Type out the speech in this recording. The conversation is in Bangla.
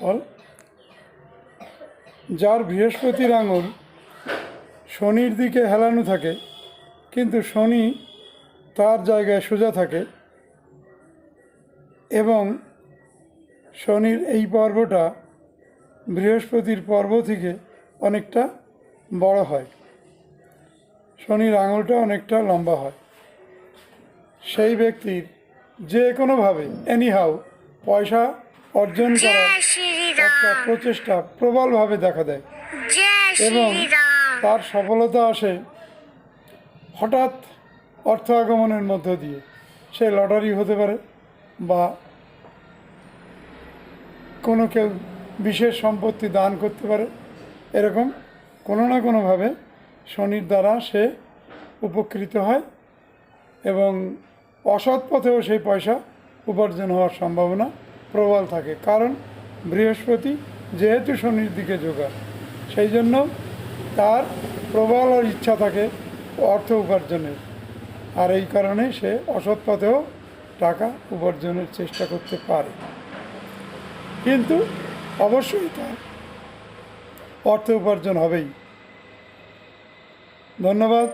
ফল। যার বৃহস্পতির আঙুল শনির দিকে হেলানো থাকে, কিন্তু শনি তার জায়গায় সোজা থাকে, এবং শনির এই পর্বটা বৃহস্পতির পর্ব থেকে অনেকটা বড় হয়, শনির আঙুলটা অনেকটা লম্বা হয়, সেই ব্যক্তির যে কোনোভাবে এনিহাউ পয়সা অর্জন করার একটা প্রচেষ্টা প্রবলভাবে দেখা দেয়, এবং তার সফলতা আসে হঠাৎ অর্থ আগমনের মধ্য দিয়ে। সে লটারি হতে পারে, বা কোনো কেউ বিশেষ সম্পত্তি দান করতে পারে, এরকম কোনো না কোনোভাবে শনির দ্বারা সে উপকৃত হয়, এবং অসৎ পথেও সেই পয়সা উপার্জন হওয়ার সম্ভাবনা প্রবল থাকে। কারণ বৃহস্পতি যেহেতু শনির দিকে যোগায়, সেই জন্য তার প্রবল ইচ্ছা থাকে অর্থ উপার্জনের, আর এই কারণে সে অসৎ পথেও টাকা উপার্জনের চেষ্টা করতে পারে, কিন্তু অবশ্যই তার অর্থ উপার্জন হবেই। ধন্যবাদ।